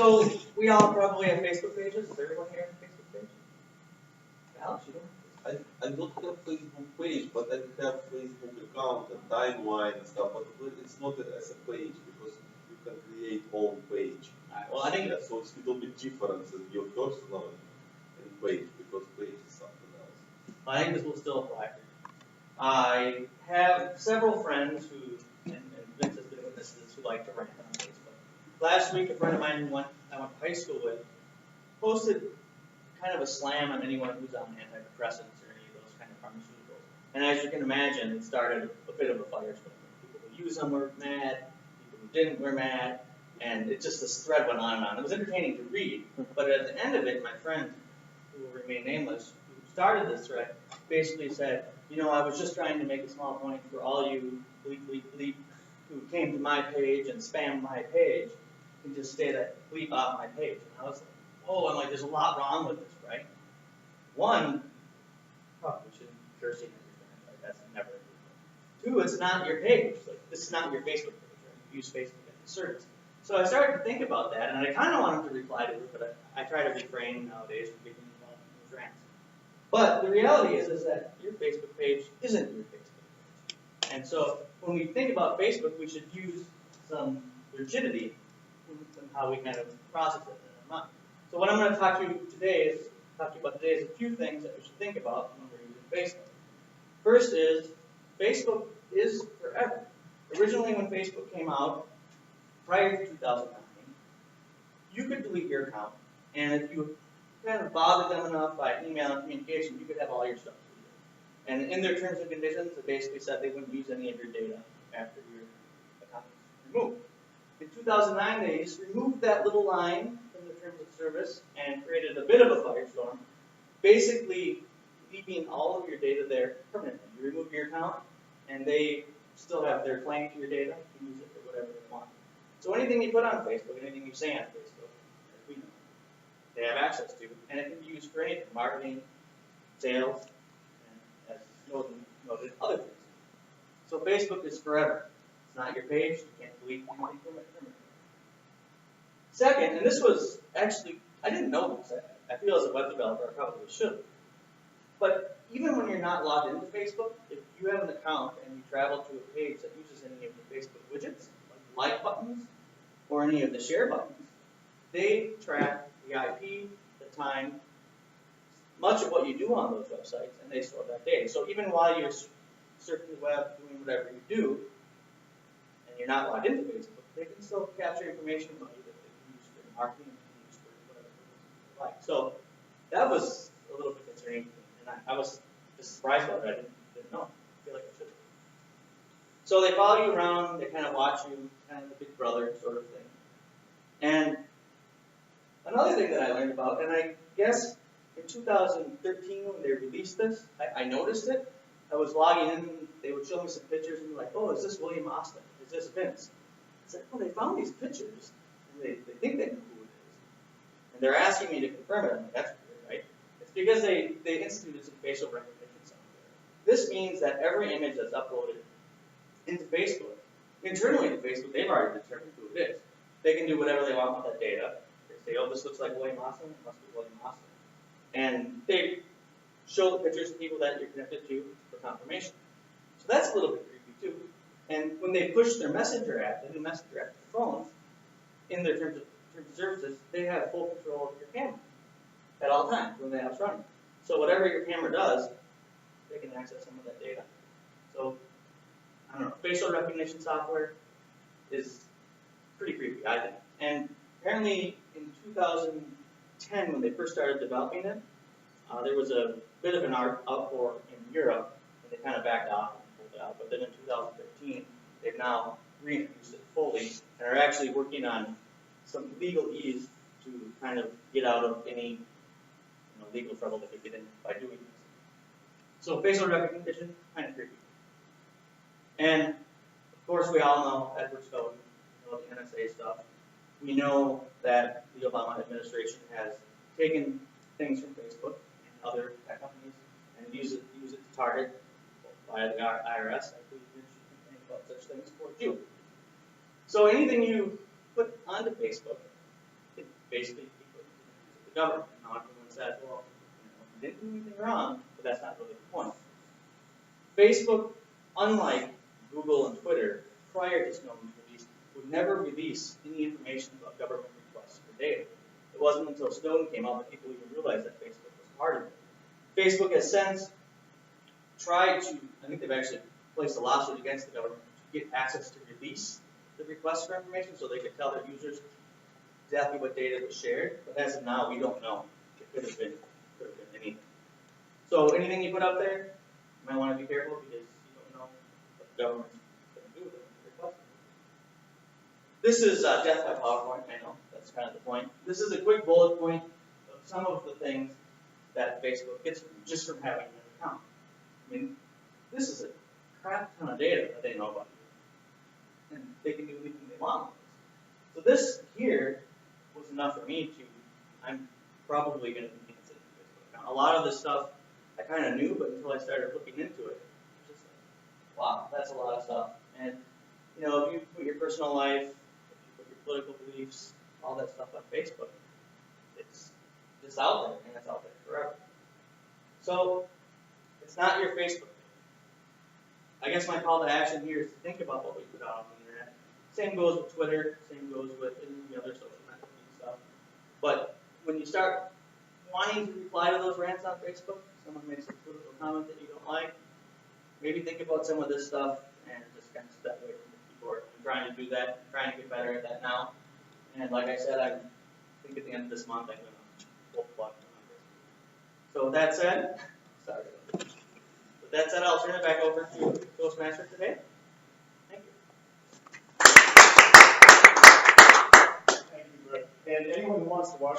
So we all probably have Facebook pages. Does everyone here have a Facebook page? Alex, you don't? I don't have Facebook page, but I have Facebook account and timeline and stuff, but it's not as a page because you can create own page. Well, I think so it's a little bit different than your personal and page because page is something else. I think this will still apply. I have several friends who, and Vince has been witness to this, who like to rant on Facebook. Last week, a friend of mine who I went to high school with posted kind of a slam on anyone who's on antidepressants or any of those kind of pharmaceuticals. And as you can imagine, it started a bit of a firestorm. People who used them were mad, people who didn't were mad, and it just, this thread went on and on. It was entertaining to read, but at the end of it, my friend, who will remain nameless, who started this thread, basically said, you know, I was just trying to make a small point for all you bleep who came to my page and spammed my page, and just stay that bleep off my page. And I was like, oh, I'm like, there's a lot wrong with this, right? One, probably shouldn't be cursing everything, like that's never a good thing. Two, it's not your page. Like, this is not your Facebook page, right? You use Facebook as a service. So I started to think about that, and I kind of wanted to reply to it, but I try to refrain nowadays from getting involved in those rants. But the reality is that your Facebook page isn't your Facebook page. And so when we think about Facebook, we should use some rigidity in how we kind of process it in our mind. So what I'm going to talk to you about today is a few things that we should think about when we're using Facebook. First is, Facebook is forever. Originally when Facebook came out, prior to 2009, you could delete your account, and if you kind of bothered them enough by email and communication, you could have all your stuff deleted. And in their terms and conditions, it basically said they wouldn't use any of your data after your account was removed. In 2009, they just removed that little line from the terms of service and created a bit of a firestorm, basically leaving all of your data there permanently. You remove your account, and they still have their claim to your data to use it for whatever they want. So anything you put on Facebook, anything you say on Facebook, as we know, they have access to, and it can be used for anything, marketing, sales, and as Snowden noted, other things. So Facebook is forever. It's not your page. You can't delete anything from it. Second, and this was actually, I didn't know this. I feel as a web developer, I probably should. But even when you're not logged into Facebook, if you have an account and you travel to a page that uses any of the Facebook widgets, like buttons, or any of the share buttons, they track the IP, the time, much of what you do on those websites, and they store that data. So even while you're surfing the web, doing whatever you do, and you're not logged into Facebook, they can still capture information about you that they can use for marketing, and use for whatever they like. So that was a little bit concerning to me, and I was just surprised about it. I didn't know. I feel like I should have. So they follow you around, they kind of watch you, kind of the big brother sort of thing. And another thing that I learned about, and I guess in 2013 when they released this, I noticed it. I was logging in, they would show me some pictures and be like, oh, is this William Austin? Is this Vince? I said, oh, they found these pictures, and they think they know who it is. And they're asking me to confirm it. I'm like, that's weird, right? It's because they instituted some facial recognition software. This means that every image that's uploaded into Facebook, internally to Facebook, they've already determined who it is. They can do whatever they want with that data. They say, oh, this looks like William Austin, it must be William Austin. And they show the pictures of people that you're connected to for confirmation. So that's a little bit creepy too. And when they push their messenger app, the new messenger app to phones, in their terms of services, they have full control of your camera at all times when the app's running. So whatever your camera does, they can access some of that data. So I don't know, facial recognition software is pretty creepy, I think. And apparently in 2010, when they first started developing it, there was a bit of an uproar in Europe, and they kind of backed off and pulled it out. But then in 2013, they've now reintroduced it fully and are actually working on some legalese to kind of get out of any legal trouble that they get in by doing this. So facial recognition, kind of creepy. And of course, we all know Edward Snowden, the NSA stuff. We know that the Obama administration has taken things from Facebook and other tech companies and use it to target via the IRS. I believe you can think about such things towards you. So anything you put onto Facebook, it basically people the government. Now everyone says, well, you didn't do anything wrong, but that's not really the point. Facebook, unlike Google and Twitter, prior to Snowden's release, would never release any information about government requests for data. It wasn't until Snowden came out that people even realized that Facebook was part of it. Facebook has since tried to, I think they've actually placed a lawsuit against the government to get access to release the requests for information so they could tell their users exactly what data was shared. But as of now, we don't know. It could have been anything. So anything you put up there, you might want to be careful because you don't know what the government's going to do with it when you request it. This is death by PowerPoint. I know that's kind of the point. This is a quick bullet point of some of the things that Facebook gets just from having an account. I mean, this is a crap ton of data that they know about you, and they can do anything they want with this. So this here was enough for me to. I'm probably going to continue to use Facebook account. A lot of this stuff I kind of knew, but until I started looking into it, it's just like, wow, that's a lot of stuff. And you know, if you put your personal life, if you put your political beliefs, all that stuff on Facebook, it's out there, and it's out there forever. So it's not your Facebook page. I guess my call to action here is to think about what we put out on the internet. Same goes with Twitter, same goes with any other social networking stuff. But when you start wanting to reply to those rants on Facebook, someone makes a political comment that you don't like, maybe think about some of this stuff and just kind of step away from the keyboard. I'm trying to do that, I'm trying to get better at that now. And like I said, I think at the end of this month I'm going to pull the plug on Facebook. So with that said, sorry. With that said, I'll turn it back over to Toastmaster today. Thank you. Thank you, Brett. And anyone who wants to watch